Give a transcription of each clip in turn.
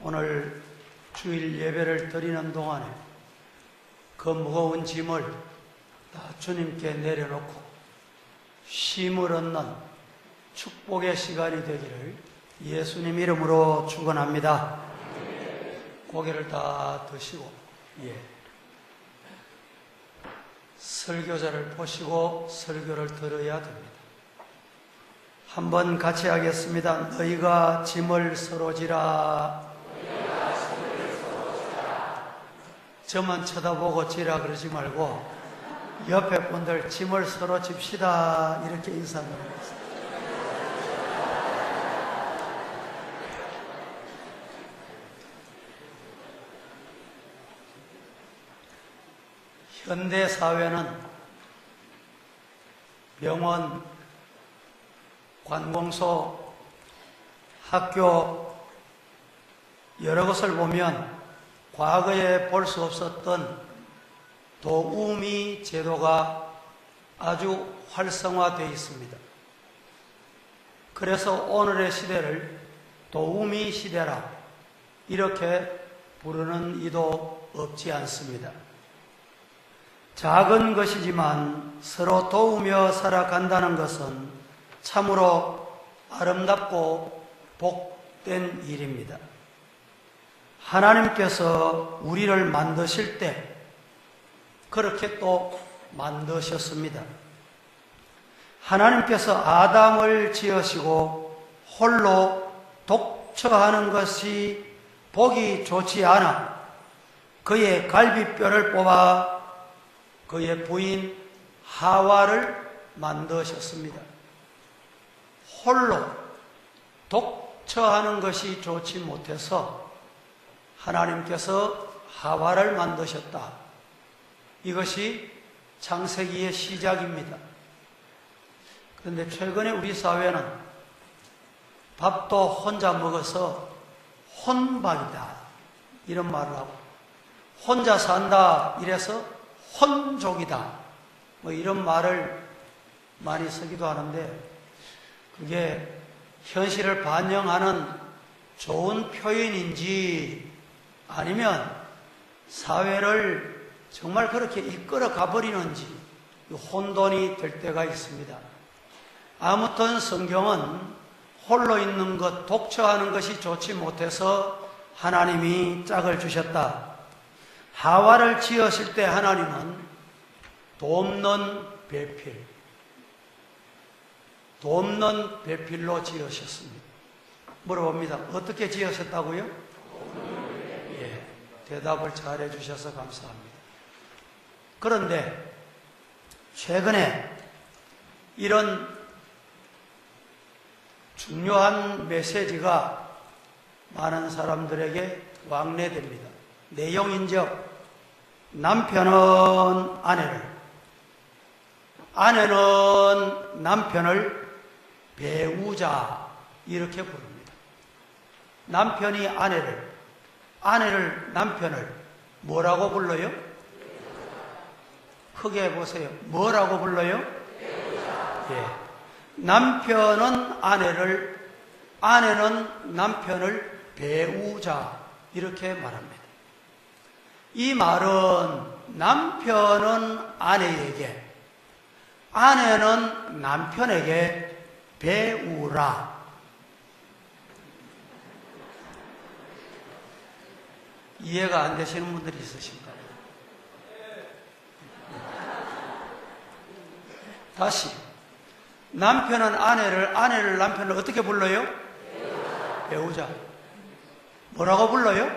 오늘 주일 예배를 드리는 동안에 그 무거운 짐을 다 주님께 내려놓고 쉼을 얻는 축복의 시간이 되기를 예수님 이름으로 축원합니다. 고개를 다 드시고 설교자를 보시고 설교를 들어야 됩니다. 한번 같이 하겠습니다. 너희가 짐을 서로 지라. 저만 쳐다보고 지라 그러지 말고 옆에 분들 짐을 서로 집시다 이렇게 인사드리겠습니다. 현대 사회는 병원, 관공서, 학교 여러 것을 보면 과거에 볼 수 없었던 도우미 제도가 아주 활성화되어 있습니다. 그래서 오늘의 시대를 도우미 시대라 이렇게 부르는 이도 없지 않습니다. 작은 것이지만 서로 도우며 살아간다는 것은 참으로 아름답고 복된 일입니다. 하나님께서 우리를 만드실 때 그렇게 또 만드셨습니다. 하나님께서 아담을 지으시고 홀로 독처하는 것이 보기 좋지 않아 그의 갈비뼈를 뽑아 그의 부인 하와를 만드셨습니다. 홀로 독처하는 것이 좋지 못해서 하나님께서 하와를 만드셨다. 이것이 창세기의 시작입니다. 그런데 최근에 우리 사회는 밥도 혼자 먹어서 혼밥이다 이런 말을 하고 혼자 산다 이래서 혼족이다 뭐 이런 말을 많이 쓰기도 하는데 그게 현실을 반영하는 좋은 표현인지 아니면 사회를 정말 그렇게 이끌어 가버리는지 혼돈이 될 때가 있습니다. 아무튼 성경은 홀로 있는 것, 독처하는 것이 좋지 못해서 하나님이 짝을 주셨다. 하와를 지으실 때 하나님은 돕는 배필로 지으셨습니다. 물어봅니다. 어떻게 지으셨다고요? 대답을 잘 해주셔서 감사합니다. 그런데 최근에 이런 중요한 메시지가 많은 사람들에게 왕래됩니다. 내용인즉 남편은 아내는 남편을 배우자 이렇게 부릅니다. 남편이 아내를 남편을 뭐라고 불러요? 크게 해보세요. 뭐라고 불러요? 남편은 아내는 남편을 배우자 이렇게 말합니다. 이 말은 남편은 아내에게 아내는 남편에게 배우라. 이해가 안 되시는 분들이 있으신가요? 다시 남편은 아내를 남편을 어떻게 불러요? 배우자. 뭐라고 불러요?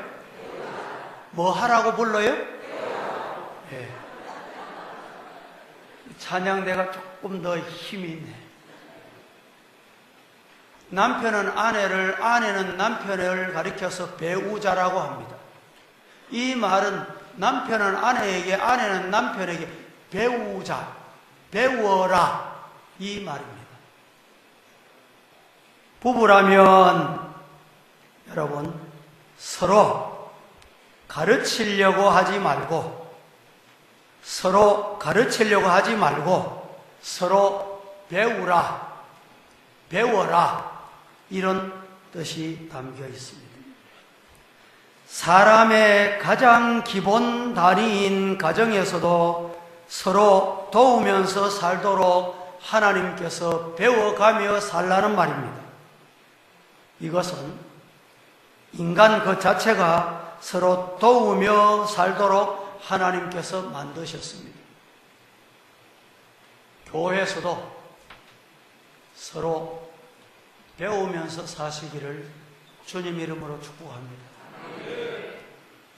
뭐 하라고 불러요? 찬양대가 조금 더 힘이 있네. 남편은 아내는 남편을 가리켜서 배우자라고 합니다. 이 말은 남편은 아내에게 아내는 남편에게 배워라 이 말입니다. 부부라면 여러분 서로 가르치려고 하지 말고 서로 배워라 이런 뜻이 담겨 있습니다. 사람의 가장 기본 단위인 가정에서도 서로 도우면서 살도록 하나님께서 배워가며 살라는 말입니다. 이것은 인간 그 자체가 서로 도우며 살도록 하나님께서 만드셨습니다. 교회에서도 서로 배우면서 사시기를 주님 이름으로 축복합니다.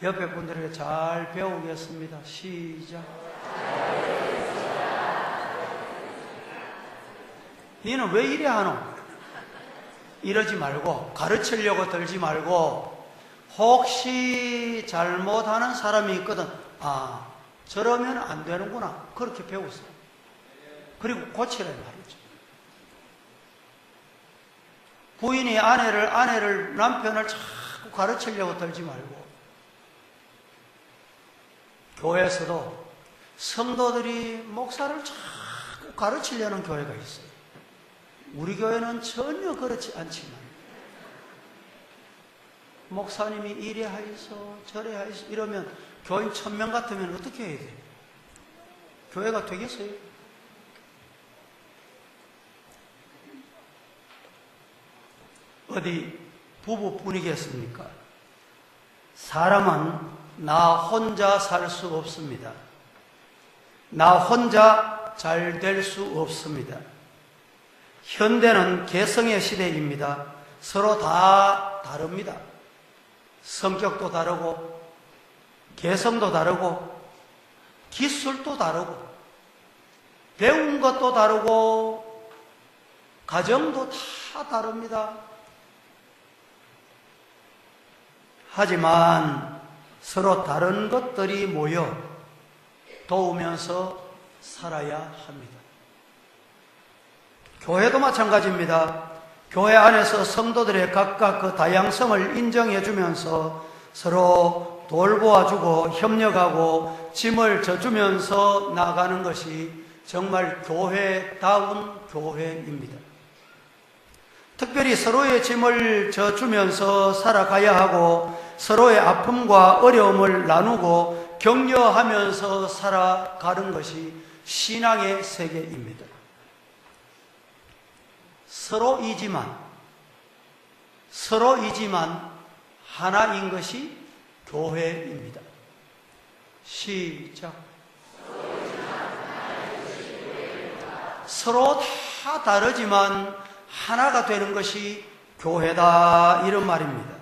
옆에 분들에게 잘 배우겠습니다. 시작. 너는 왜 이래 하노? 이러지 말고, 가르치려고 들지 말고, 혹시 잘못하는 사람이 있거든. 아, 저러면 안 되는구나. 그렇게 배우세요. 그리고 고치라 말이죠. 부인이 아내를, 남편을 자꾸 가르치려고 들지 말고, 교회에서도 성도들이 목사를 자꾸 가르치려는 교회가 있어요. 우리 교회는 전혀 그렇지 않지만, 목사님이 이래 하이소, 저래 하이소, 이러면 교인 1000명 같으면 어떻게 해야 돼요? 교회가 되겠어요? 어디 부부뿐이겠습니까? 사람은 나 혼자 살 수 없습니다. 나 혼자 잘 될 수 없습니다. 현대는 개성의 시대입니다. 서로 다 다릅니다. 성격도 다르고, 개성도 다르고, 기술도 다르고, 배운 것도 다르고, 가정도 다 다릅니다. 하지만 서로 다른 것들이 모여 도우면서 살아야 합니다. 교회도 마찬가지입니다. 교회 안에서 성도들의 각각 그 다양성을 인정해 주면서 서로 돌보아주고 협력하고 짐을 져주면서 나가는 것이 정말 교회다운 교회입니다. 특별히 서로의 짐을 져주면서 살아가야 하고 서로의 아픔과 어려움을 나누고 격려하면서 살아가는 것이 신앙의 세계입니다. 서로이지만 하나인 것이 교회입니다. 시작. 서로 다 다르지만 하나가 되는 것이 교회다, 이런 말입니다.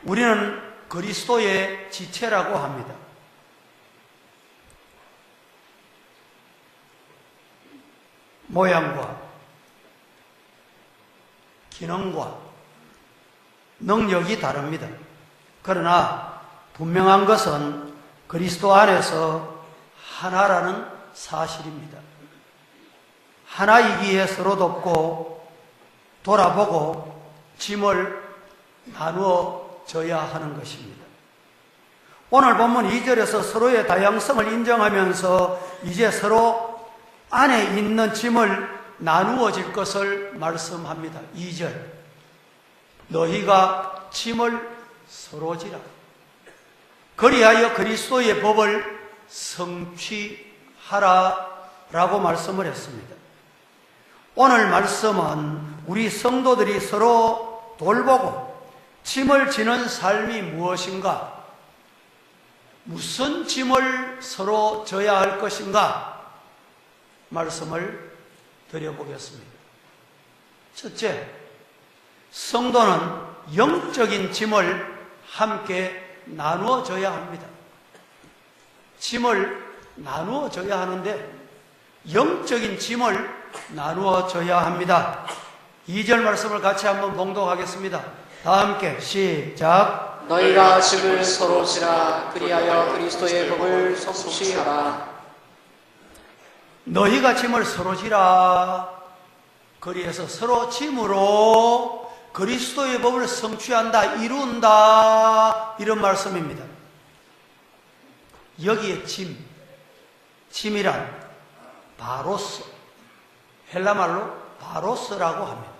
우리는 그리스도의 지체라고 합니다. 모양과 기능과 능력이 다릅니다. 그러나 분명한 것은 그리스도 안에서 하나라는 사실입니다. 하나이기에 서로 돕고 돌아보고 짐을 나누어 져야 하는 것입니다. 오늘 본문 2절에서 서로의 다양성을 인정하면서 이제 서로 안에 있는 짐을 나누어질 것을 말씀합니다. 2절. 너희가 짐을 서로 지라. 그리하여 그리스도의 법을 성취하라 라고 말씀을 했습니다. 오늘 말씀은 우리 성도들이 서로 돌보고 짐을 지는 삶이 무엇인가, 무슨 짐을 서로 져야 할 것인가 말씀을 드려보겠습니다. 첫째, 성도는 영적인 짐을 함께 나누어져야 합니다. 짐을 나누어져야 하는데 영적인 짐을 나누어져야 합니다. 2절 말씀을 같이 한번 봉독하겠습니다. 다 함께 시작. 너희가 짐을 서로 지라. 그리하여 그리스도의 법을 성취하라. 너희가 짐을 서로 지라. 그리해서 서로 짐으로 그리스도의 법을 성취한다, 이룬다, 이런 말씀입니다. 여기에 짐이란 바로스, 헬라말로 바로스라고 합니다.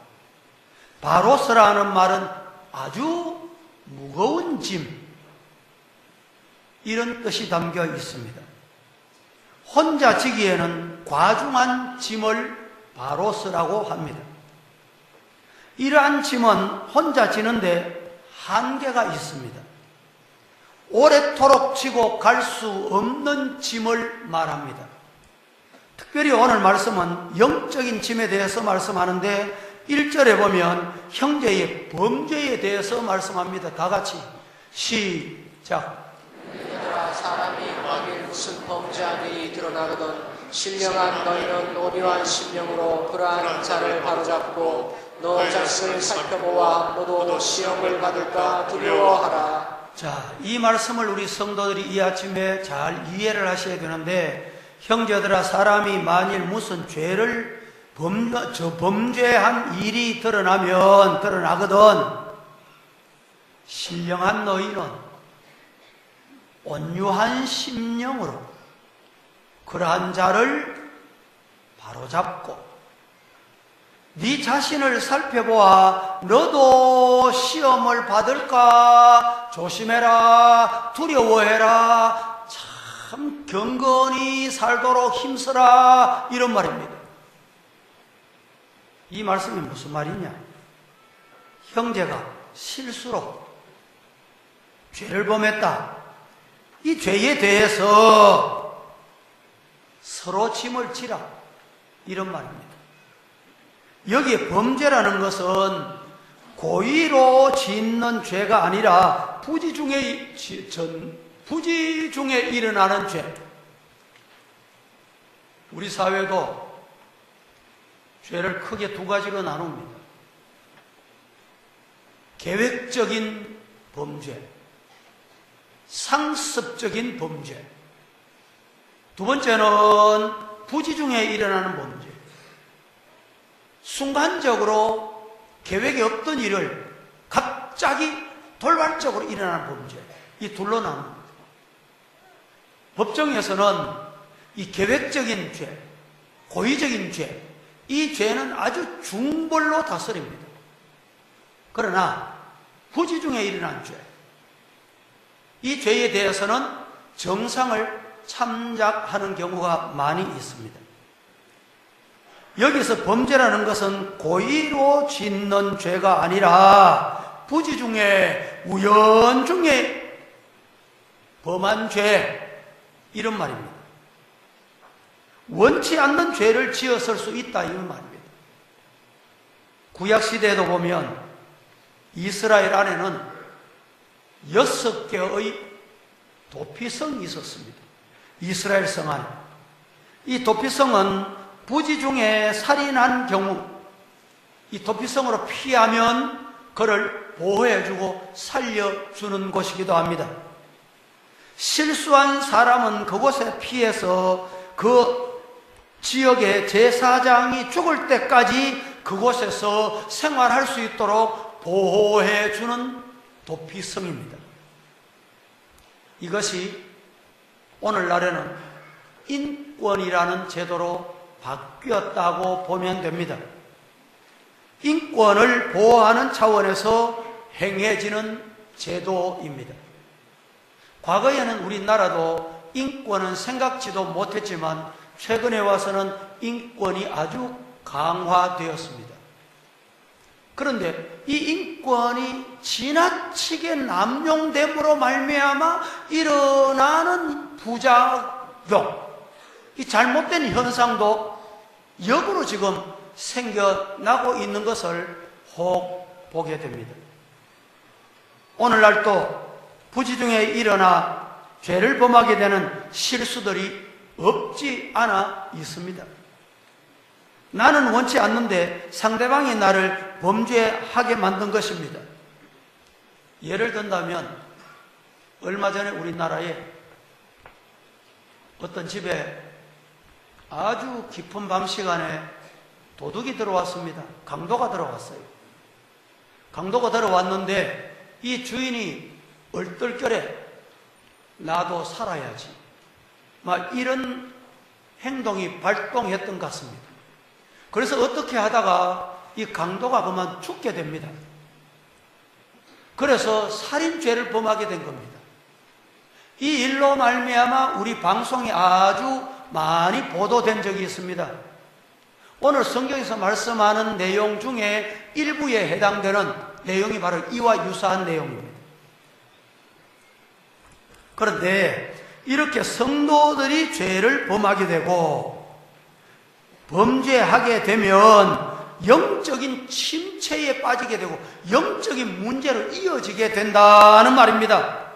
바로스라는 말은 아주 무거운 짐, 이런 뜻이 담겨 있습니다. 혼자 지기에는 과중한 짐을 바로스라고 합니다. 이러한 짐은 혼자 지는데 한계가 있습니다. 오래도록 지고 갈 수 없는 짐을 말합니다. 특별히 오늘 말씀은 영적인 짐에 대해서 말씀하는데 1절에 보면 형제의 범죄에 대해서 말씀합니다. 다 같이 시작. 사람이 만일 무슨 범죄한 일이 드러나거든 신령한 너희는 온유한 심령으로 그러한 자를 바로잡고 너 자신을 살펴보아 너도 시험을 받을까 두려워하라. 자, 이 말씀을 우리 성도들이 이 아침에 잘 이해를 하셔야 되는데, 형제들아, 사람이 만일 무슨 죄를 범죄한 일이 드러나거든 신령한 너희는 온유한 심령으로 그러한 자를 바로잡고 네 자신을 살펴보아 너도 시험을 받을까 조심해라, 두려워해라, 참 경건히 살도록 힘쓰라, 이런 말입니다. 이 말씀이 무슨 말이냐? 형제가 실수로 죄를 범했다, 이 죄에 대해서 서로 짐을 지라, 이런 말입니다. 여기에 범죄라는 것은 고의로 짓는 죄가 아니라 부지 중에 일어나는 죄. 우리 사회도 죄를 크게 두 가지로 나눕니다. 계획적인 범죄, 상습적인 범죄. 두 번째는 부지 중에 일어나는 범죄. 순간적으로 계획이 없던 일을 갑자기 돌발적으로 일어나는 범죄. 이 둘로 나눕니다. 법정에서는 이 계획적인 죄, 고의적인 죄, 이 죄는 아주 중벌로 다스립니다. 그러나 부지 중에 일어난 죄, 이 죄에 대해서는 정상을 참작하는 경우가 많이 있습니다. 여기서 범죄라는 것은 고의로 짓는 죄가 아니라 부지 중에 우연 중에 범한 죄, 이런 말입니다. 원치 않는 죄를 지었을 수 있다, 이런 말입니다. 구약시대에도 보면 이스라엘 안에는 6개의 도피성이 있었습니다. 이스라엘 성 안에. 이 도피성은 부지 중에 살인한 경우 이 도피성으로 피하면 그를 보호해주고 살려주는 곳이기도 합니다. 실수한 사람은 그곳에 피해서 그 지역의 제사장이 죽을 때까지 그곳에서 생활할 수 있도록 보호해주는 도피성입니다. 이것이 오늘날에는 인권이라는 제도로 바뀌었다고 보면 됩니다. 인권을 보호하는 차원에서 행해지는 제도입니다. 과거에는 우리나라도 인권은 생각지도 못했지만 최근에 와서는 인권이 아주 강화되었습니다. 그런데 이 인권이 지나치게 남용됨으로 말미암아 일어나는 부작용, 이 잘못된 현상도 역으로 지금 생겨나고 있는 것을 혹 보게 됩니다. 오늘날도 부지 중에 일어나 죄를 범하게 되는 실수들이 없지 않아 있습니다. 나는 원치 않는데 상대방이 나를 범죄하게 만든 것입니다. 예를 든다면 얼마 전에 우리나라에 어떤 집에 아주 깊은 밤 시간에 도둑이 들어왔습니다. 강도가 들어왔어요. 강도가 들어왔는데 이 주인이 얼떨결에 나도 살아야지, 막 이런 행동이 발동했던 것 같습니다. 그래서 어떻게 하다가 이 강도가 그만 죽게 됩니다. 그래서 살인죄를 범하게 된 겁니다. 이 일로 말미암아 우리 방송이 아주 많이 보도된 적이 있습니다. 오늘 성경에서 말씀하는 내용 중에 일부에 해당되는 내용이 바로 이와 유사한 내용입니다. 그런데 이렇게 성도들이 죄를 범하게 되고 범죄하게 되면 영적인 침체에 빠지게 되고 영적인 문제로 이어지게 된다는 말입니다.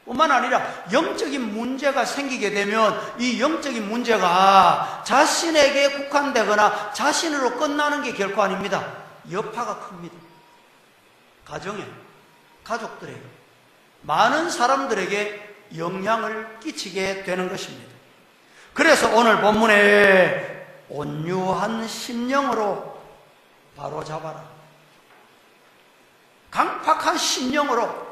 뿐만 아니라 영적인 문제가 생기게 되면 이 영적인 문제가 자신에게 국한되거나 자신으로 끝나는 게 결코 아닙니다. 여파가 큽니다. 가정에, 가족들에게, 많은 사람들에게 영향을 끼치게 되는 것입니다. 그래서 오늘 본문에 온유한 심령으로 바로잡아라. 강팍한 심령으로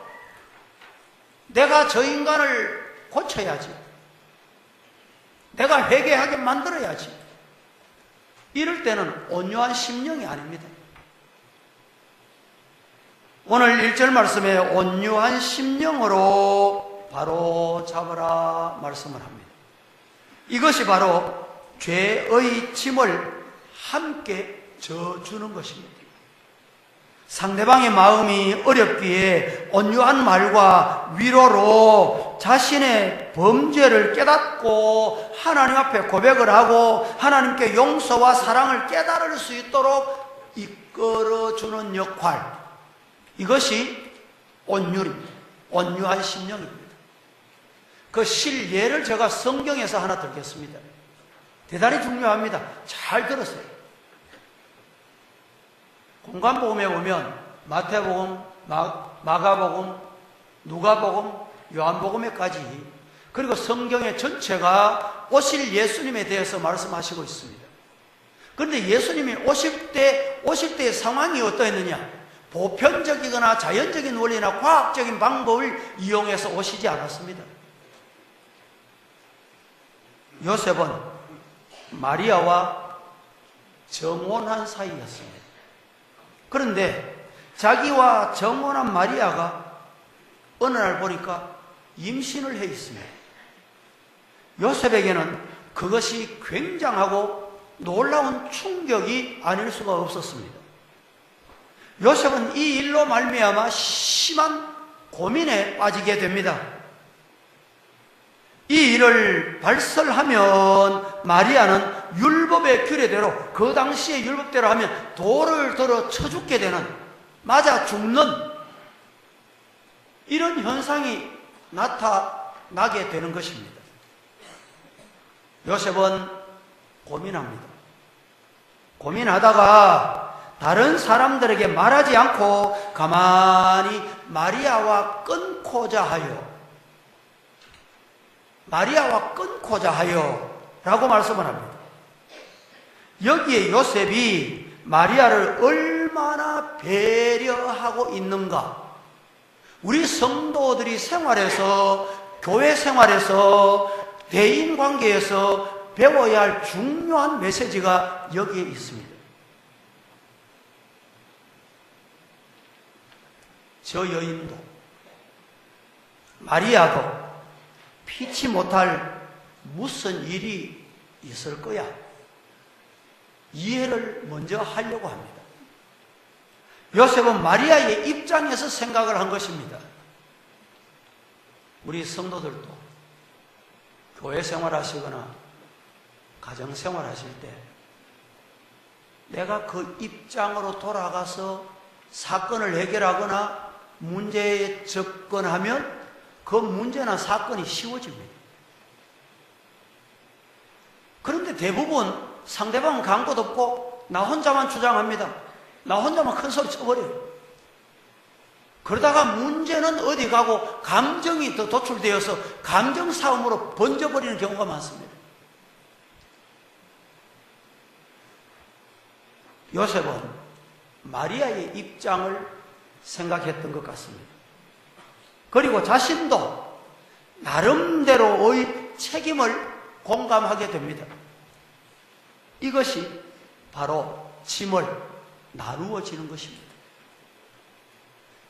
내가 저 인간을 고쳐야지. 내가 회개하게 만들어야지. 이럴 때는 온유한 심령이 아닙니다. 오늘 1절 말씀에 온유한 심령으로 바로 잡으라 말씀을 합니다. 이것이 바로 죄의 짐을 함께 져주는 것입니다. 상대방의 마음이 어렵기에 온유한 말과 위로로 자신의 범죄를 깨닫고 하나님 앞에 고백을 하고 하나님께 용서와 사랑을 깨달을 수 있도록 이끌어주는 역할, 이것이 온유입니다. 온유한 심령입니다. 그 실예를 제가 성경에서 하나 들겠습니다. 대단히 중요합니다. 잘 들으세요. 공관복음에 보면 마태복음, 마가복음, 누가복음, 요한복음에까지, 그리고 성경의 전체가 오실 예수님에 대해서 말씀하시고 있습니다. 그런데 예수님이 오실 때의 상황이 어떠했느냐? 보편적이거나 자연적인 원리나 과학적인 방법을 이용해서 오시지 않았습니다. 요셉은 마리아와 정혼한 사이였습니다. 그런데 자기와 정혼한 마리아가 어느 날 보니까 임신을 해 있습니다. 요셉에게는 그것이 굉장하고 놀라운 충격이 아닐 수가 없었습니다. 요셉은 이 일로 말미암아 심한 고민에 빠지게 됩니다. 이 일을 발설하면 마리아는 율법의 규례대로, 그 당시의 율법대로 하면 돌을 들어 쳐 죽게 되는, 맞아 죽는 이런 현상이 나타나게 되는 것입니다. 요셉은 고민합니다. 고민하다가 다른 사람들에게 말하지 않고 가만히 마리아와 끊고자 하여 라고 말씀을 합니다. 여기에 요셉이 마리아를 얼마나 배려하고 있는가, 우리 성도들이 생활에서, 교회 생활에서, 대인관계에서 배워야 할 중요한 메시지가 여기에 있습니다. 저 여인도, 마리아도 피치 못할 무슨 일이 있을 거야. 이해를 먼저 하려고 합니다. 요셉은 마리아의 입장에서 생각을 한 것입니다. 우리 성도들도 교회 생활하시거나 가정 생활하실 때 내가 그 입장으로 돌아가서 사건을 해결하거나 문제에 접근하면 그 문제나 사건이 쉬워집니다. 그런데 대부분 상대방은 간 것 없고 나 혼자만 주장합니다. 나 혼자만 큰 소리 쳐버려요. 그러다가 문제는 어디 가고 감정이 더 도출되어서 감정 싸움으로 번져버리는 경우가 많습니다. 요셉은 마리아의 입장을 생각했던 것 같습니다. 그리고 자신도 나름대로의 책임을 공감하게 됩니다. 이것이 바로 짐을 나누어지는 것입니다.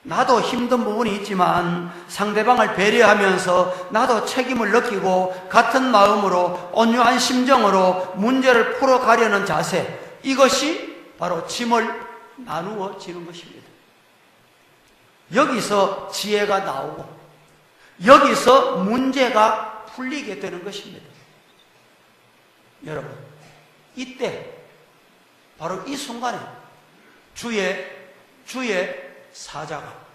나도 힘든 부분이 있지만 상대방을 배려하면서 나도 책임을 느끼고 같은 마음으로 온유한 심정으로 문제를 풀어가려는 자세, 이것이 바로 짐을 나누어지는 것입니다. 여기서 지혜가 나오고 여기서 문제가 풀리게 되는 것입니다. 여러분, 이때 바로 이 순간에 주의 사자가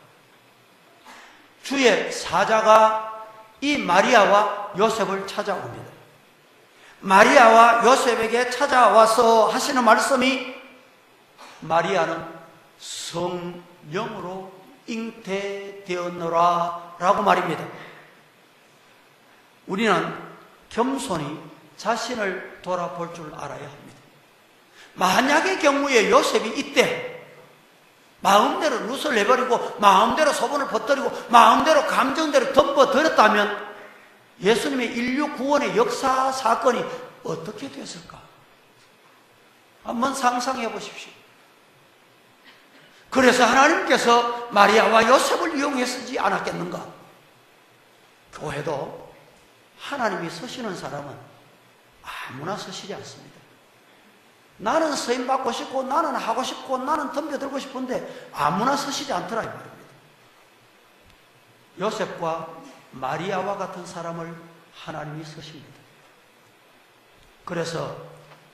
이 마리아와 요셉을 찾아옵니다. 마리아와 요셉에게 찾아와서 하시는 말씀이 마리아는 성령으로 잉태되었노라 라고 말입니다. 우리는 겸손히 자신을 돌아볼 줄 알아야 합니다. 만약의 경우에 요셉이 이때 마음대로 룻을 내버리고 마음대로 소문을 퍼뜨리고 마음대로 감정대로 덮어들었다면 예수님의 인류 구원의 역사 사건이 어떻게 됐을까? 한번 상상해 보십시오. 그래서 하나님께서 마리아와 요셉을 이용해 쓰지 않았겠는가? 교회도 하나님이 쓰시는 사람은 아무나 쓰시지 않습니다. 나는 서임 받고 싶고 나는 하고 싶고 나는 덤벼들고 싶은데 아무나 쓰시지 않더라 이 말입니다. 요셉과 마리아와 같은 사람을 하나님이 쓰십니다. 그래서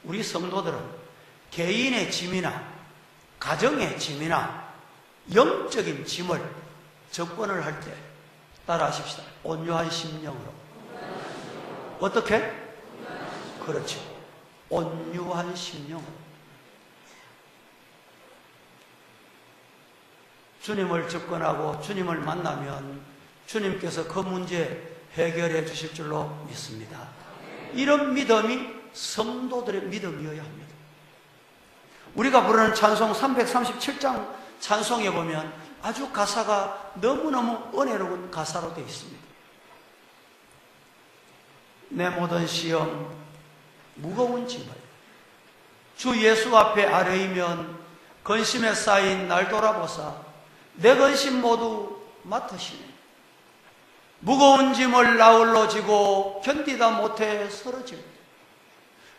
우리 성도들은 개인의 짐이나 가정의 짐이나 영적인 짐을 접근을 할 때 따라하십시다. 온유한 심령으로. 어떻게? 그렇죠. 온유한 심령으로. 주님을 접근하고 주님을 만나면 주님께서 그 문제 해결해 주실 줄로 믿습니다. 이런 믿음이 성도들의 믿음이어야 합니다. 우리가 부르는 찬송 337장 찬송에 보면 아주 가사가 너무너무 은혜로운 가사로 되어 있습니다. 내 모든 시험 무거운 짐을 주 예수 앞에 아뢰이면 근심에 쌓인 날 돌아보사 내 근심 모두 맡으시네. 무거운 짐을 나홀로 지고 견디다 못해 쓰러질 때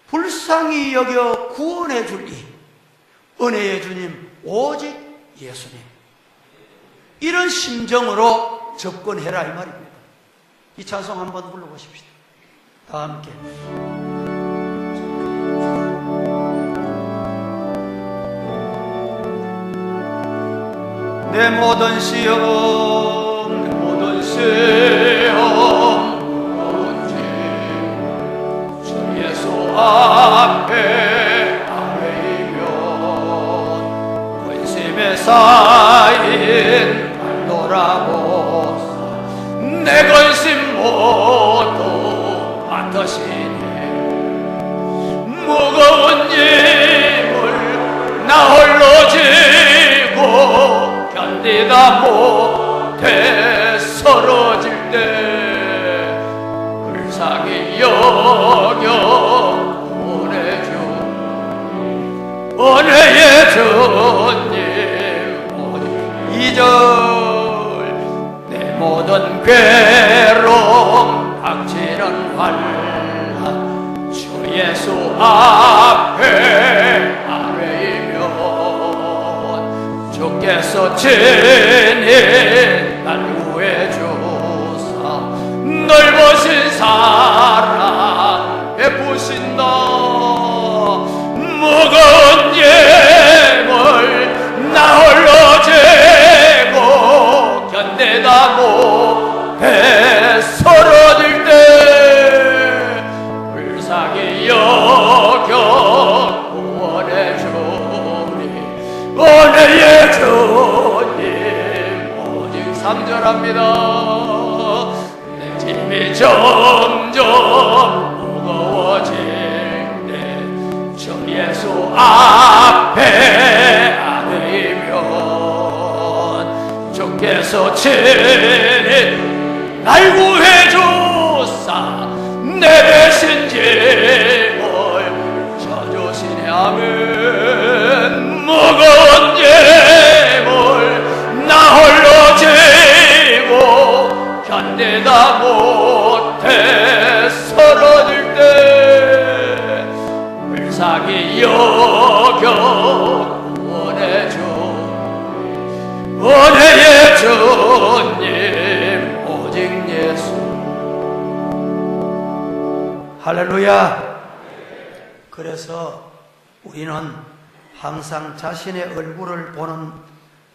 불쌍히 여겨 구원해 줄 이 은혜의 주님 오직 예수님, 이런 심정으로 접근해라 이 말입니다. 이 찬송 한번 불러보십시오. 다 함께. 내 모든 시험, 내 모든 시험 언제 주 예수 앞에 아뢰이면 근심에 쌓인 날 돌아보사 내 근심 모두 맡으시네. 무거운 짐을 나 홀로 지고 견디다 못해 쓰러질 때 불쌍히 여겨 보내준 은혜의 주님 오직 이절 내 모든 괴로움 닥치는 환난 주 예수 앞에 아뢰이면 주께서 친히 날 구해주사 넓으신 사랑 베푸신다. 무거운 짐을 나 홀로 지고 견디다 못해 쓰러질 때 불쌍히 여겨 구원해 주니 은혜의 주님 오직 3절합니다. 내 짐이 점점 무거워질 때 주 예수 앞에 아뢰이면 주께서 친히 날 구해주사 내 대신 짐을 져주시네. 아멘. 무거운 짐을 나 홀로 견디다 못해 쓰러질 때 불쌍히 여겨 구원해줘 은혜의 주님 오직 예수. 할렐루야. 그래서 우리는 항상 자신의 얼굴을 보는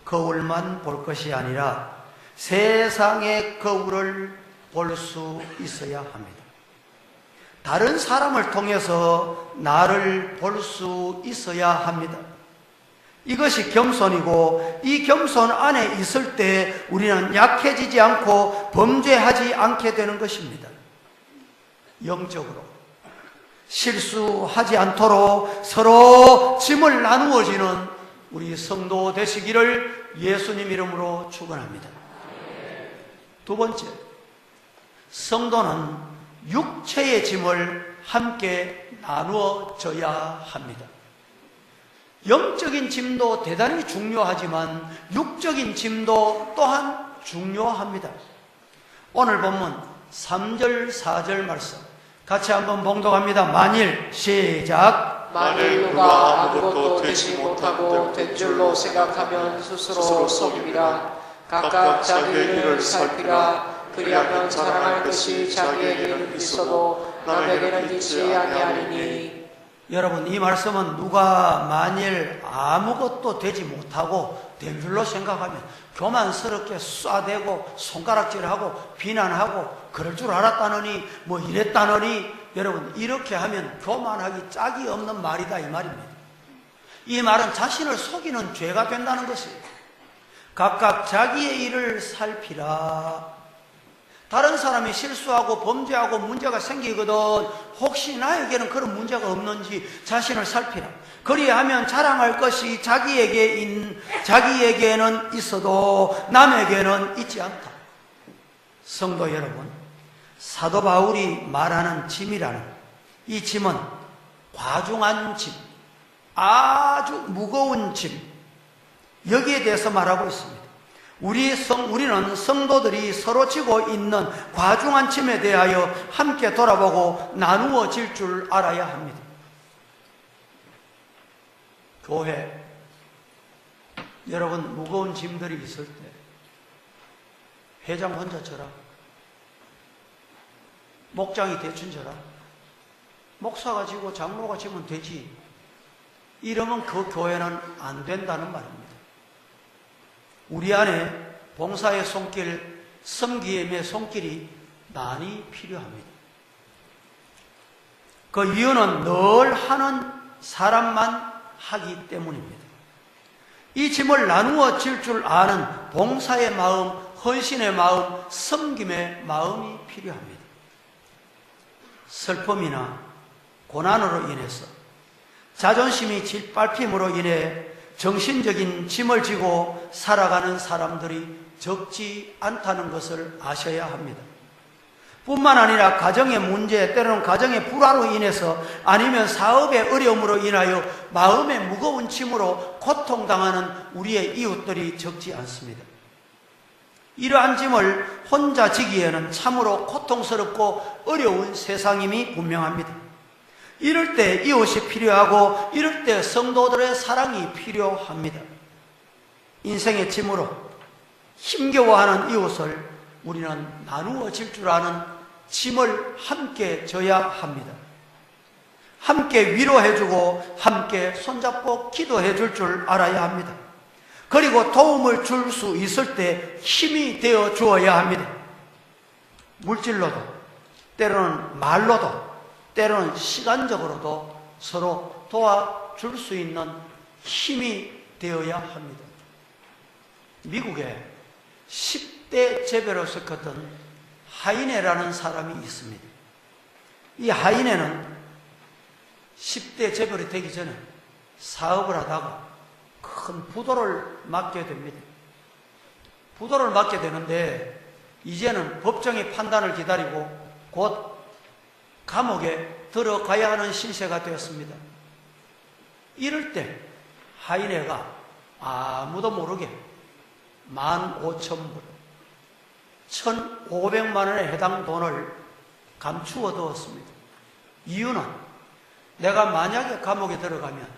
거울만 볼 것이 아니라 세상의 거울을 볼 수 있어야 합니다. 다른 사람을 통해서 나를 볼 수 있어야 합니다. 이것이 겸손이고, 이 겸손 안에 있을 때 우리는 약해지지 않고 범죄하지 않게 되는 것입니다. 영적으로 실수하지 않도록 서로 짐을 나누어지는 우리 성도 되시기를 예수님 이름으로 축원합니다. 두 번째, 성도는 육체의 짐을 함께 나누어져야 합니다. 영적인 짐도 대단히 중요하지만 육적인 짐도 또한 중요합니다. 오늘 본문 3절 4절 말씀 같이 한번 봉독합니다. 만일 시작. 만일 누가 아무것도 되지 못하고 된 줄로 생각하면 스스로 속임이라. 각각 자기 일을 살피라. 그리하면 자랑할 것이 자기에게는 있어도 남에게는 있지 아니하리니. 여러분, 이 말씀은 누가 만일 아무것도 되지 못하고 된 줄로 생각하면 교만스럽게 쏴대고 손가락질하고 비난하고 그럴 줄 알았다느니 뭐 이랬다느니, 여러분, 이렇게 하면 교만하기 짝이 없는 말이다 이 말입니다. 이 말은 자신을 속이는 죄가 된다는 것이에요. 각각 자기의 일을 살피라. 다른 사람이 실수하고 범죄하고 문제가 생기거든 혹시 나에게는 그런 문제가 없는지 자신을 살피라. 그리하면 자랑할 것이 자기에게는 있어도 남에게는 있지 않다. 성도 여러분, 사도 바울이 말하는 짐이라는 이 짐은 과중한 짐, 아주 무거운 짐, 여기에 대해서 말하고 있습니다. 우리는 성도들이 서로 지고 있는 과중한 짐에 대하여 함께 돌아보고 나누어질 줄 알아야 합니다. 교회, 여러분, 무거운 짐들이 있을 때 회장 혼자 져라, 목장이 대충 져라, 목사가 지고 장로가 지면 되지, 이러면 그 교회는 안 된다는 말입니다. 우리 안에 봉사의 손길, 섬김의 손길이 많이 필요합니다. 그 이유는 늘 하는 사람만 하기 때문입니다. 이 짐을 나누어 질 줄 아는 봉사의 마음, 헌신의 마음, 섬김의 마음이 필요합니다. 슬픔이나 고난으로 인해서, 자존심이 짓밟힘으로 인해 정신적인 짐을 지고 살아가는 사람들이 적지 않다는 것을 아셔야 합니다. 뿐만 아니라 가정의 문제, 때로는 가정의 불화로 인해서 아니면 사업의 어려움으로 인하여 마음의 무거운 짐으로 고통당하는 우리의 이웃들이 적지 않습니다. 이러한 짐을 혼자 지기에는 참으로 고통스럽고 어려운 세상임이 분명합니다. 이럴 때 이웃이 필요하고 이럴 때 성도들의 사랑이 필요합니다. 인생의 짐으로 힘겨워하는 이웃을 우리는 나누어질 줄 아는 짐을 함께 져야 합니다. 함께 위로해주고 함께 손잡고 기도해줄 줄 알아야 합니다. 그리고 도움을 줄 수 있을 때 힘이 되어 주어야 합니다. 물질로도, 때로는 말로도, 때로는 시간적으로도 서로 도와줄 수 있는 힘이 되어야 합니다. 미국에 10대 재배로 섞었던 하이네라는 사람이 있습니다. 이 하이네는 10대 재벌이 되기 전에 사업을 하다가 큰 부도를 맞게 됩니다. 부도를 맞게 되는데 이제는 법정의 판단을 기다리고 곧 감옥에 들어가야 하는 신세가 되었습니다. 이럴 때 하이네가 아무도 모르게 15,000불 1,500만 원에 해당 돈을 감추어 두었습니다. 이유는 내가 만약에 감옥에 들어가면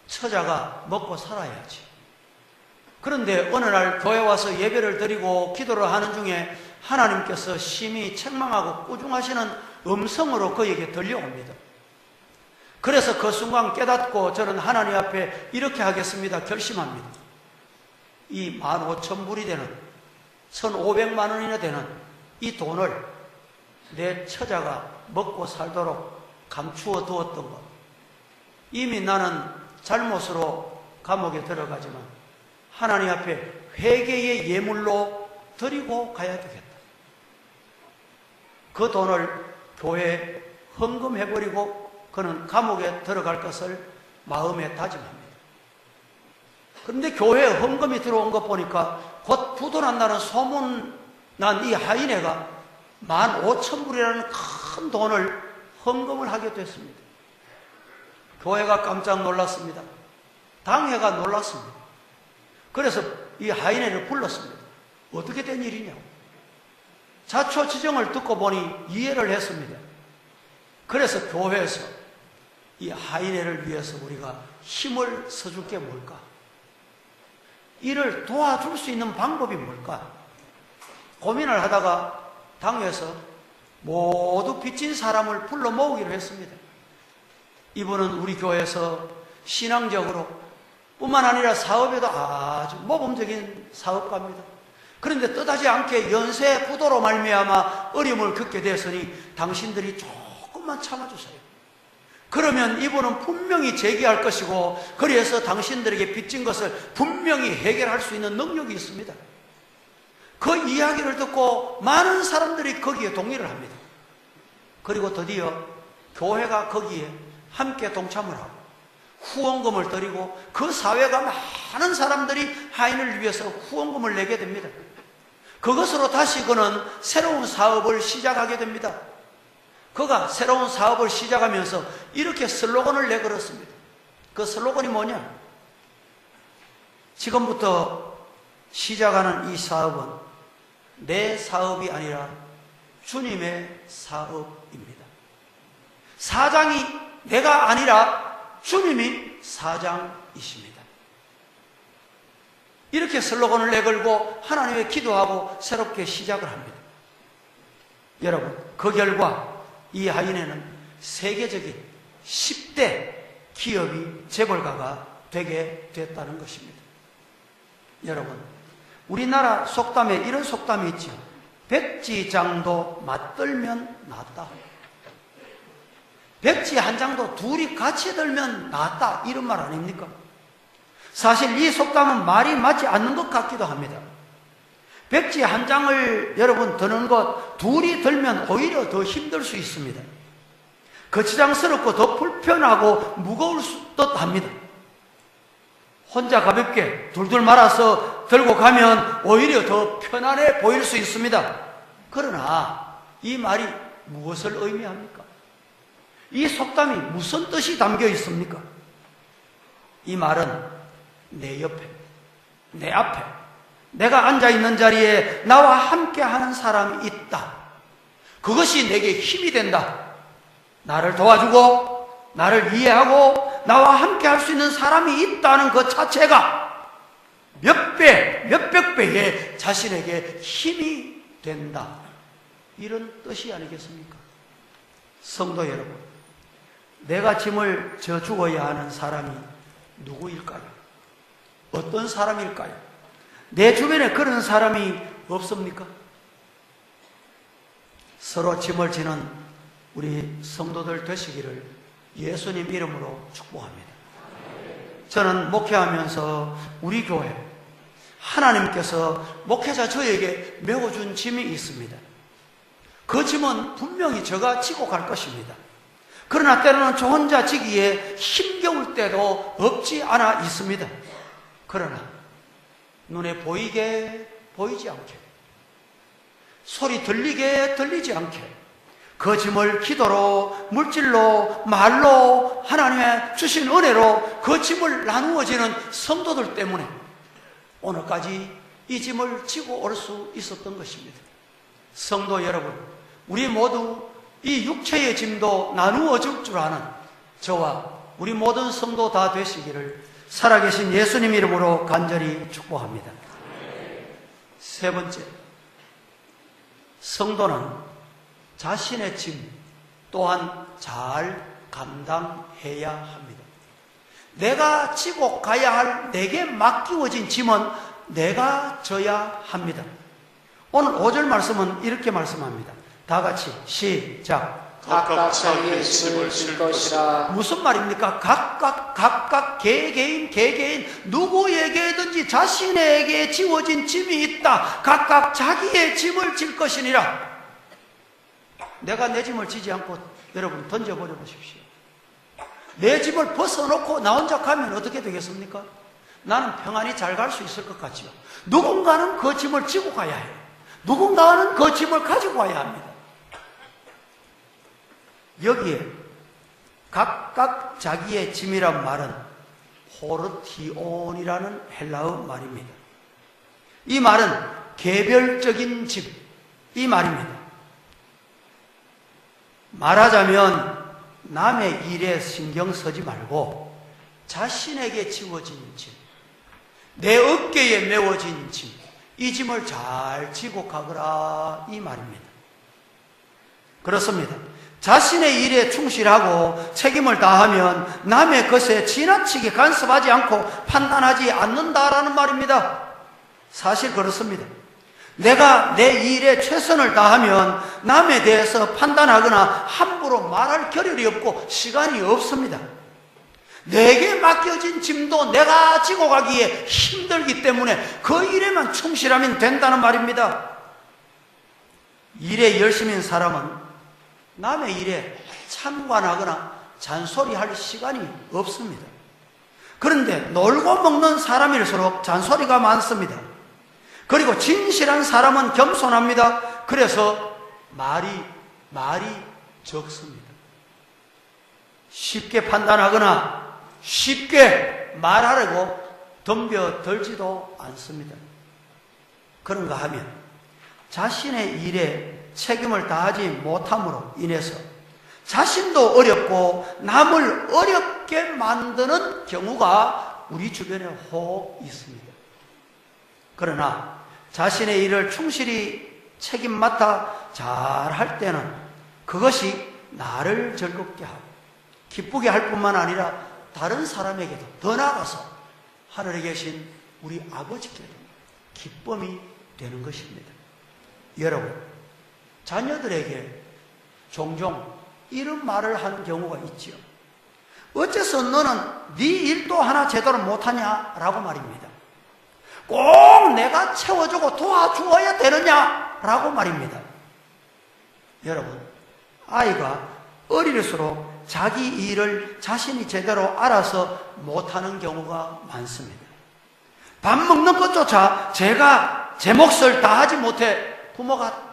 처자가 먹고 살아야지. 그런데 어느 날 교회 와서 예배를 드리고 기도를 하는 중에 하나님께서 심히 책망하고 꾸중하시는 음성으로 그에게 들려옵니다. 그래서 그 순간 깨닫고 저는 하나님 앞에 이렇게 하겠습니다. 결심합니다. 이 15,000불이 되는 1,500만 원이나 되는 이 돈을 내 처자가 먹고 살도록 감추어 두었던 것, 이미 나는 잘못으로 감옥에 들어가지만 하나님 앞에 회개의 예물로 드리고 가야 되겠다. 그 돈을 교회에 헌금해버리고 그는 감옥에 들어갈 것을 마음에 다짐합니다. 그런데 교회에 헌금이 들어온 것 보니까 곧 부도난다는 소문난 이 하인애가 15,000불이라는 큰 돈을 헌금을 하게 됐습니다. 교회가 깜짝 놀랐습니다. 당회가 놀랐습니다. 그래서 이 하인애를 불렀습니다. 어떻게 된 일이냐고. 자초지정을 듣고 보니 이해를 했습니다. 그래서 교회에서 이 하인애를 위해서 우리가 힘을 써줄 게 뭘까? 이를 도와줄 수 있는 방법이 뭘까? 고민을 하다가 당에서 모두 빚진 사람을 불러 모으기로 했습니다. 이분은 우리 교회에서 신앙적으로 뿐만 아니라 사업에도 아주 모범적인 사업가입니다. 그런데 뜻하지 않게 연쇄 부도로 말미암아 어려움을 겪게 되었으니 당신들이 조금만 참아주세요. 그러면 이분은 분명히 제기할 것이고, 그래서 당신들에게 빚진 것을 분명히 해결할 수 있는 능력이 있습니다. 그 이야기를 듣고 많은 사람들이 거기에 동의를 합니다. 그리고 드디어 교회가 거기에 함께 동참을 하고 후원금을 드리고 그 사회가 많은 사람들이 하인을 위해서 후원금을 내게 됩니다. 그것으로 다시 그는 새로운 사업을 시작하게 됩니다. 그가 새로운 사업을 시작하면서 이렇게 슬로건을 내걸었습니다. 그 슬로건이 뭐냐? 지금부터 시작하는 이 사업은 내 사업이 아니라 주님의 사업입니다. 사장이 내가 아니라 주님이 사장이십니다. 이렇게 슬로건을 내걸고 하나님께 기도하고 새롭게 시작을 합니다. 여러분, 그 결과 이 하인에는 세계적인 10대 기업이 재벌가가 되게 됐다는 것입니다. 여러분, 우리나라 속담에 이런 속담이 있죠. 백지장도 맞들면 낫다. 백지 한 장도 둘이 같이 들면 낫다, 이런 말 아닙니까? 사실 이 속담은 말이 맞지 않는 것 같기도 합니다. 백지 한 장을 여러분 드는 것, 둘이 들면 오히려 더 힘들 수 있습니다. 거치장스럽고 더 불편하고 무거울 듯 합니다. 혼자 가볍게 둘둘 말아서 들고 가면 오히려 더 편안해 보일 수 있습니다. 그러나 이 말이 무엇을 의미합니까? 이 속담이 무슨 뜻이 담겨 있습니까? 이 말은 내 옆에, 내 앞에, 내가 앉아있는 자리에 나와 함께 하는 사람이 있다. 그것이 내게 힘이 된다. 나를 도와주고 나를 이해하고 나와 함께 할 수 있는 사람이 있다는 것 자체가 몇 배, 몇백 배의 자신에게 힘이 된다. 이런 뜻이 아니겠습니까? 성도 여러분, 내가 짐을 져 죽어야 하는 사람이 누구일까요? 어떤 사람일까요? 내 주변에 그런 사람이 없습니까? 서로 짐을 지는 우리 성도들 되시기를 예수님 이름으로 축복합니다. 저는 목회하면서 우리 교회 하나님께서 목회자 저에게 메워준 짐이 있습니다. 그 짐은 분명히 제가 지고 갈 것입니다. 그러나 때로는 저 혼자 지기에 힘겨울 때도 없지 않아 있습니다. 그러나 눈에 보이게 보이지 않게, 소리 들리게 들리지 않게 그 짐을 기도로, 물질로, 말로, 하나님의 주신 은혜로 그 짐을 나누어지는 성도들 때문에 오늘까지 이 짐을 지고 올 수 있었던 것입니다. 성도 여러분, 우리 모두 이 육체의 짐도 나누어 줄 줄 아는 저와 우리 모든 성도 다 되시기를 살아계신 예수님 이름으로 간절히 축복합니다. 세 번째, 성도는 자신의 짐 또한 잘 감당해야 합니다. 내가 지고 가야 할 내게 맡기워진 짐은 내가 져야 합니다. 오늘 5절 말씀은 이렇게 말씀합니다. 다 같이 시작. 각각 자기의 짐을 질 것이라. 무슨 말입니까? 각각 개개인 누구에게든지 자신에게 지워진 짐이 있다. 각각 자기의 짐을 질 것이니라. 내가 내 짐을 지지 않고 여러분 던져버려 보십시오. 내 짐을 벗어놓고 나 혼자 가면 어떻게 되겠습니까? 나는 평안히 잘 갈 수 있을 것 같지요. 누군가는 그 짐을 지고 가야 해요. 누군가는 그 짐을 가지고 와야 합니다. 여기에 각각 자기의 짐이란 말은 호르티온이라는 헬라어 말입니다. 이 말은 개별적인 짐, 이 말입니다. 말하자면 남의 일에 신경 쓰지 말고 자신에게 지워진 짐, 내 어깨에 메워진 짐, 이 짐을 잘 지고 가거라 이 말입니다. 그렇습니다. 자신의 일에 충실하고 책임을 다하면 남의 것에 지나치게 간섭하지 않고 판단하지 않는다라는 말입니다. 사실 그렇습니다. 내가 내 일에 최선을 다하면 남에 대해서 판단하거나 함부로 말할 겨를이 없고 시간이 없습니다. 내게 맡겨진 짐도 내가 지고 가기에 힘들기 때문에 그 일에만 충실하면 된다는 말입니다. 일에 열심인 사람은 남의 일에 참관하거나 잔소리할 시간이 없습니다. 그런데 놀고 먹는 사람일수록 잔소리가 많습니다. 그리고 진실한 사람은 겸손합니다. 그래서 말이 적습니다. 쉽게 판단하거나 쉽게 말하려고 덤벼들지도 않습니다. 그런가 하면 자신의 일에 책임을 다하지 못함으로 인해서 자신도 어렵고 남을 어렵게 만드는 경우가 우리 주변에 혹 있습니다. 그러나 자신의 일을 충실히 책임 맡아 잘 할 때는 그것이 나를 즐겁게 하고 기쁘게 할 뿐만 아니라 다른 사람에게도 더 나아가서 하늘에 계신 우리 아버지께도 기쁨이 되는 것입니다. 여러분, 자녀들에게 종종 이런 말을 하는 경우가 있지요. 어째서 너는 네 일도 하나 제대로 못하냐? 라고 말입니다. 꼭 내가 채워주고 도와주어야 되느냐? 라고 말입니다. 여러분, 아이가 어릴수록 자기 일을 자신이 제대로 알아서 못하는 경우가 많습니다. 밥 먹는 것조차 제가 제 몫을 다하지 못해 부모가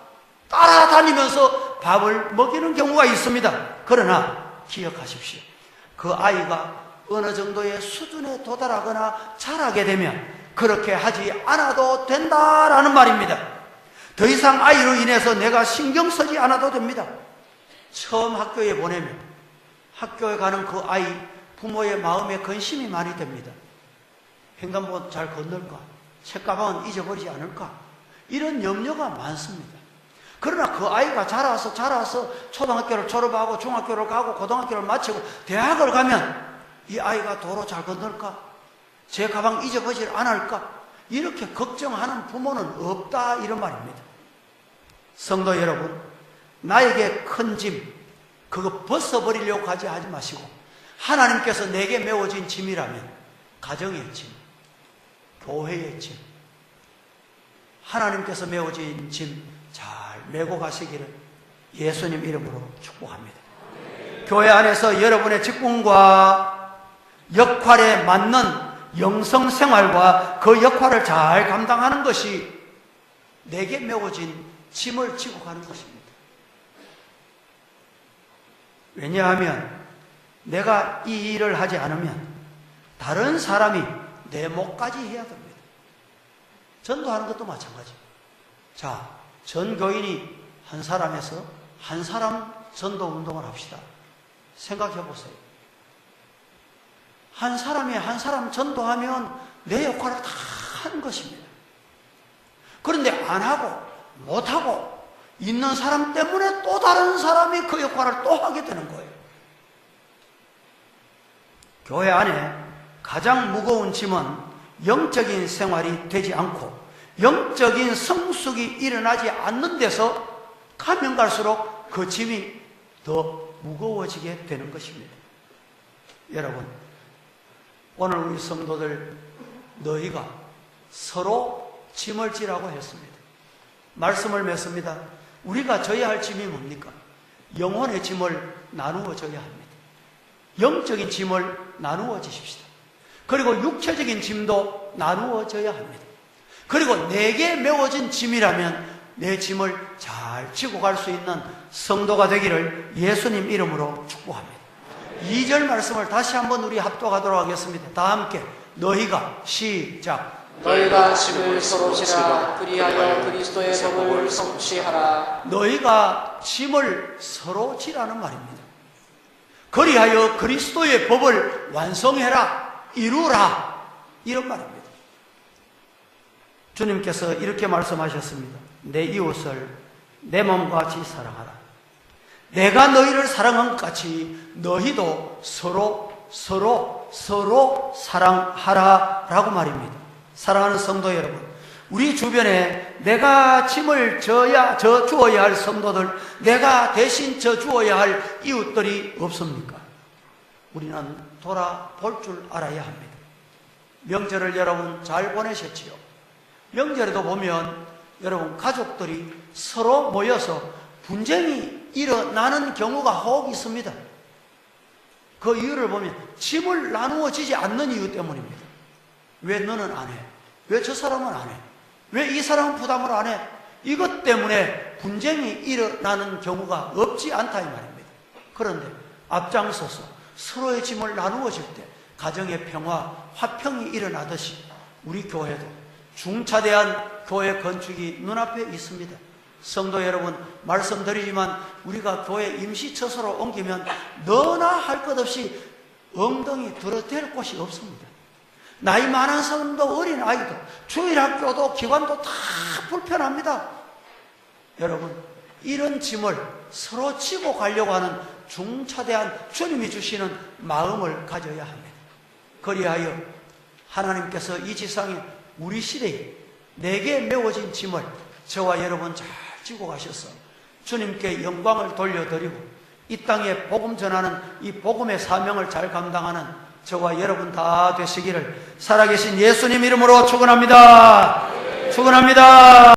따라다니면서 밥을 먹이는 경우가 있습니다. 그러나 기억하십시오. 그 아이가 어느 정도의 수준에 도달하거나 자라게 되면 그렇게 하지 않아도 된다라는 말입니다. 더 이상 아이로 인해서 내가 신경 쓰지 않아도 됩니다. 처음 학교에 보내면 학교에 가는 그 아이 부모의 마음에 근심이 많이 됩니다. 횡단보도 잘 건널까? 책가방은 잊어버리지 않을까? 이런 염려가 많습니다. 그러나 그 아이가 자라서 초등학교를 졸업하고 중학교를 가고 고등학교를 마치고 대학을 가면 이 아이가 도로 잘 건널까? 제 가방 잊어버리지 않을까? 이렇게 걱정하는 부모는 없다 이런 말입니다. 성도 여러분, 나에게 큰 짐 그거 벗어버리려고 하지 마시고 하나님께서 내게 메워진 짐이라면 가정의 짐, 교회의 짐, 하나님께서 메워진 짐 잘 메고 가시기를 예수님 이름으로 축복합니다. 교회 안에서 여러분의 직분과 역할에 맞는 영성생활과 그 역할을 잘 감당하는 것이 내게 메워진 짐을 지고 가는 것입니다. 왜냐하면 내가 이 일을 하지 않으면 다른 사람이 내 몫까지 해야 됩니다. 전도하는 것도 마찬가지입니다. 자, 전 교인이 한 사람에서 한 사람 전도 운동을 합시다. 생각해 보세요. 한 사람이 한 사람 전도하면 내 역할을 다 한 것입니다. 그런데 안 하고 못하고 있는 사람 때문에 또 다른 사람이 그 역할을 또 하게 되는 거예요. 교회 안에 가장 무거운 짐은 영적인 생활이 되지 않고 영적인 성숙이 일어나지 않는 데서 가면 갈수록 그 짐이 더 무거워지게 되는 것입니다. 여러분, 오늘 우리 성도들 너희가 서로 짐을 지라고 했습니다. 말씀을 맺습니다. 우리가 져야 할 짐이 뭡니까? 영혼의 짐을 나누어 져야 합니다. 영적인 짐을 나누어 지십시다. 그리고 육체적인 짐도 나누어 져야 합니다. 그리고 내게 메워진 짐이라면 내 짐을 잘 지고 갈 수 있는 성도가 되기를 예수님 이름으로 축복합니다. 2절 말씀을 다시 한번 우리 합독하도록 하겠습니다. 다 함께 너희가 시작. 너희가 짐을 서로 지라. 그리하여 그리스도의 법을 성취하라. 너희가 짐을 서로 지라는 말입니다. 그리하여 그리스도의 법을 완성해라, 이루라, 이런 말입니다. 주님께서 이렇게 말씀하셨습니다. 내 이웃을 내 몸과 같이 사랑하라. 내가 너희를 사랑한 것 같이 너희도 서로 사랑하라 라고 말입니다. 사랑하는 성도 여러분, 우리 주변에 내가 짐을 져주어야 할 성도들, 내가 대신 져주어야 할 이웃들이 없습니까? 우리는 돌아볼 줄 알아야 합니다. 명절을 여러분 잘 보내셨지요? 명절에도 보면 여러분 가족들이 서로 모여서 분쟁이 일어나는 경우가 혹 있습니다. 그 이유를 보면 짐을 나누어지지 않는 이유 때문입니다. 왜 너는 안 해? 왜 저 사람은 안 해? 왜 이 사람은 부담을 안 해? 이것 때문에 분쟁이 일어나는 경우가 없지 않다 이 말입니다. 그런데 앞장서서 서로의 짐을 나누어질 때 가정의 평화, 화평이 일어나듯이 우리 교회도 중차대한 교회 건축이 눈앞에 있습니다. 성도 여러분, 말씀드리지만 우리가 교회 임시처소로 옮기면 너나 할 것 없이 엉덩이 들어댈 곳이 없습니다. 나이 많은 사람도 어린 아이도 주일학교도 기관도 다 불편합니다. 여러분, 이런 짐을 서로 지고 가려고 하는 중차대한 주님이 주시는 마음을 가져야 합니다. 그리하여 하나님께서 이 지상에 우리 시대에 내게 메워진 짐을 저와 여러분 잘 지고 가셔서 주님께 영광을 돌려드리고 이 땅에 복음 전하는 이 복음의 사명을 잘 감당하는 저와 여러분 다 되시기를 살아계신 예수님 이름으로 축원합니다. 축원합니다.